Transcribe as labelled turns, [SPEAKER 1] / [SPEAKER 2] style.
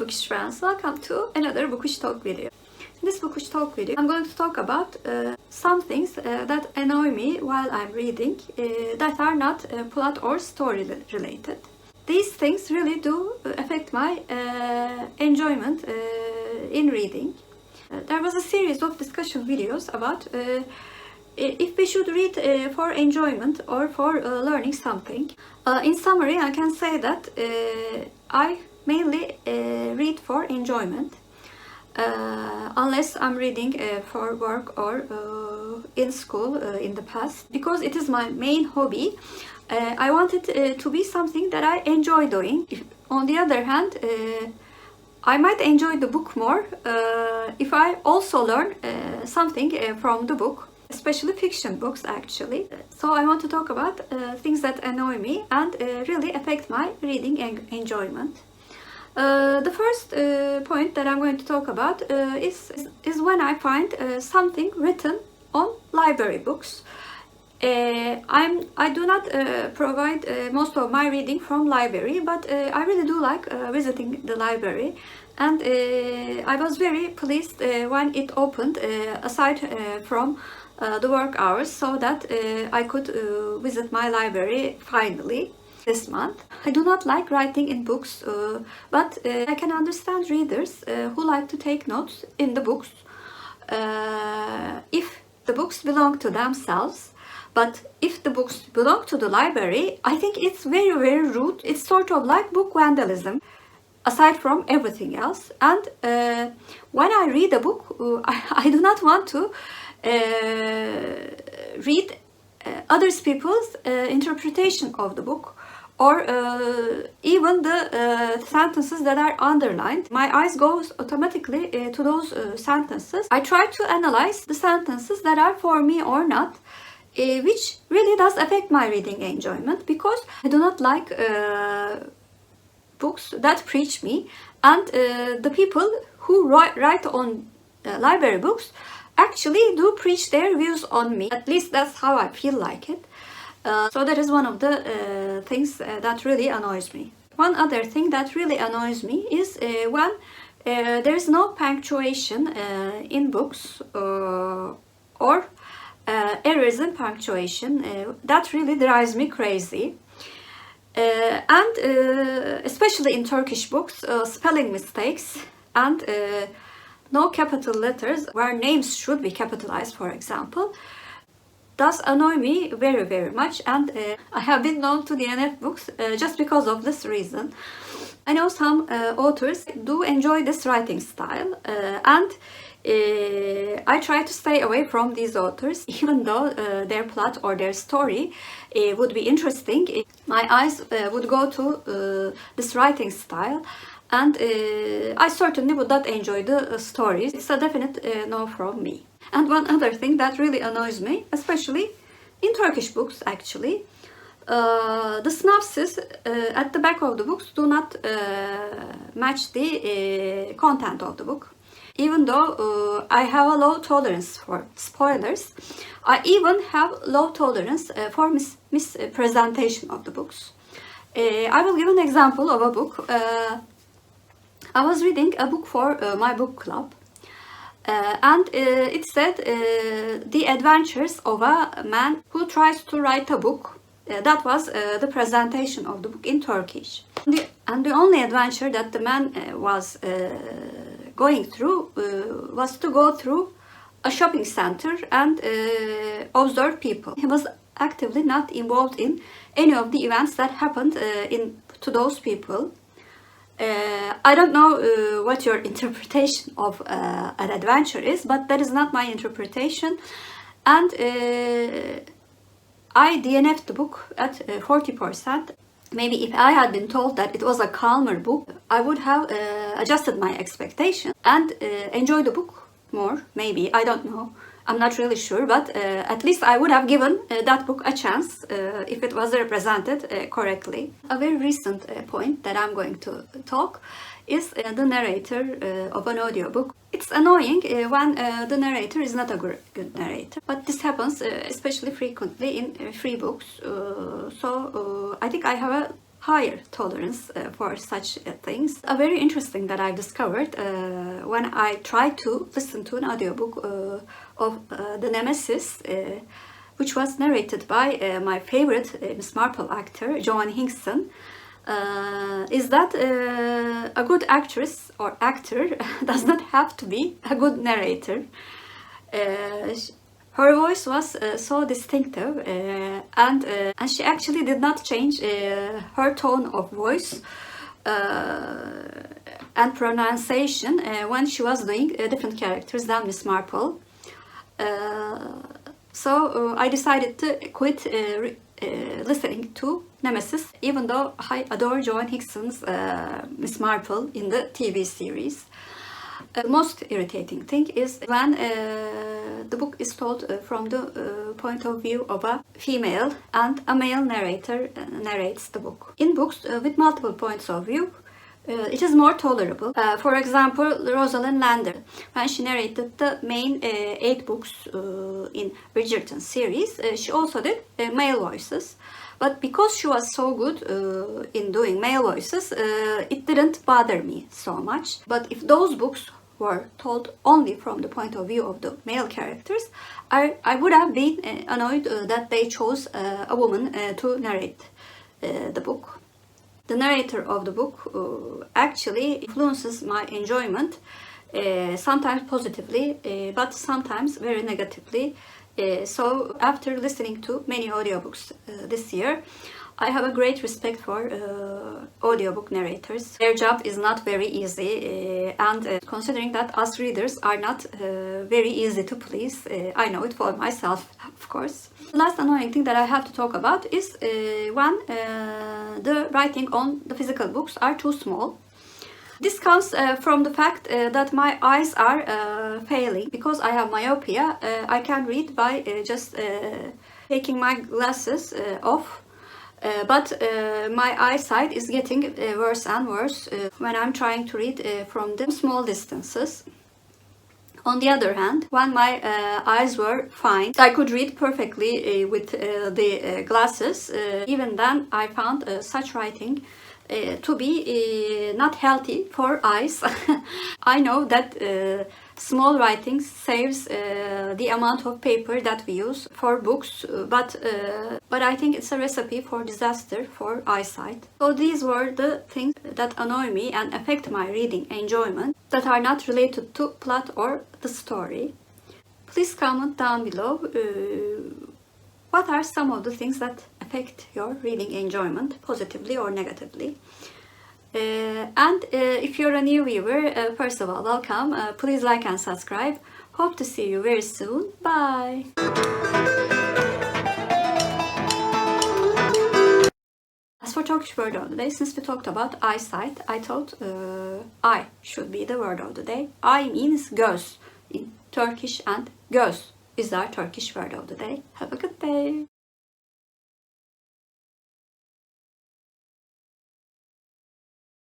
[SPEAKER 1] Bookish friends, welcome to another Bookish talk video. In this Bookish talk video, I'm going to talk about some things that annoy me while I'm reading that are not plot or story related. These things really do affect my enjoyment in reading. There was a series of discussion videos about if we should read for enjoyment or for learning something. In summary, I can say that I mainly read for enjoyment, unless I'm reading for work or in school in the past, because it is my main hobby. I want it to be something that I enjoy doing. On the other hand, I might enjoy the book more if I also learn something from the book, especially fiction books actually. So I want to talk about things that annoy me and really affect my reading enjoyment. The first point that I'm going to talk about is when I find something written on library books. I do not provide most of my reading from library, but I really do like visiting the library, and I was very pleased when it opened aside from the work hours, so that I could visit my library finally this month. I do not like writing in books, but I can understand readers who like to take notes in the books if the books belong to themselves. But if the books belong to the library, I think it's very, very rude. It's sort of like book vandalism, aside from everything else. And when I read a book, I do not want to read other people's interpretation of the book, or even the sentences that are underlined. My eyes goes automatically to those sentences. I try to analyze the sentences that are for me or not, which really does affect my reading enjoyment, because I do not like books that preach me, and the people who write on library books actually do preach their views on me. At least that's how I feel like it. So that is one of the things that really annoys me. One other thing that really annoys me is when there is no punctuation in books, or errors in punctuation. That really drives me crazy. And especially in Turkish books, spelling mistakes and no capital letters where names should be capitalized, for example, does annoy me very, very much, and I have been known to DNF books just because of this reason. I know some authors do enjoy this writing style, and I try to stay away from these authors, even though their plot or their story would be interesting. My eyes would go to this writing style, and I certainly would not enjoy the stories. It's a definite no from me. And one other thing that really annoys me, especially in Turkish books actually, the synopsis at the back of the books do not match the content of the book. Even though I have a low tolerance for spoilers, I even have low tolerance for mispresentation of the books. I will give an example of a book. I was reading a book for my book club, and it said the adventures of a man who tries to write a book. That was the presentation of the book in Turkish. And the only adventure that the man was going through was to go through a shopping center and observe people. He was actively not involved in any of the events that happened to those people. I don't know what your interpretation of an adventure is, but that is not my interpretation. And I DNF'd the book at 40%. Maybe if I had been told that it was a calmer book, I would have adjusted my expectation and enjoyed the book more. Maybe, I don't know. I'm not really sure, but at least I would have given that book a chance if it was represented correctly. A very recent point that I'm going to talk is the narrator of an audiobook. It's annoying when the narrator is not a good narrator, but this happens especially frequently in free books. So I think I have a higher tolerance for such things. Very interesting that I've discovered when I tried to listen to an audiobook of the Nemesis, which was narrated by my favorite Miss Marple actor, Joan Hinkson, is that a good actress or actor does not have to be a good narrator. Her voice was so distinctive, and she actually did not change her tone of voice and pronunciation when she was doing different characters than Miss Marple. So I decided to quit listening to Nemesis, even though I adore Joan Hickson's Miss Marple in the TV series. The most irritating thing is when the book is told from the point of view of a female and a male narrator narrates the book. In books with multiple points of view, it is more tolerable. For example, Rosalind Lander, when she narrated the main 8 books in Bridgertons series, she also did male voices. But because she was so good in doing male voices, it didn't bother me so much. But if those books were told only from the point of view of the male characters, I would have been annoyed that they chose a woman to narrate the book. The narrator of the book actually influences my enjoyment, sometimes positively, but sometimes very negatively. So after listening to many audiobooks this year, I have a great respect for audiobook narrators. Their job is not very easy, and considering that us readers are not very easy to please, I know it for myself, of course. The last annoying thing that I have to talk about is when the writing on the physical books are too small. This comes from the fact that my eyes are failing. Because I have myopia, I can read by just taking my glasses off. But my eyesight is getting worse and worse when I'm trying to read from the small distances. On the other hand, when my eyes were fine, I could read perfectly with the glasses. Even then, I found such writing to be not healthy for eyes. I know that small writing saves the amount of paper that we use for books, but I think it's a recipe for disaster for eyesight. So these were the things that annoy me and affect my reading enjoyment that are not related to plot or the story. Please comment down below what are some of the things that affect your reading enjoyment, positively or negatively. And if you're a new viewer, first of all, welcome. Please like and subscribe. Hope to see you very soon. Bye! As for Turkish word of the day, since we talked about eyesight, I thought eye should be the word of the day. Eye means göz in Turkish, and göz is our Turkish word of the day. Have a good day!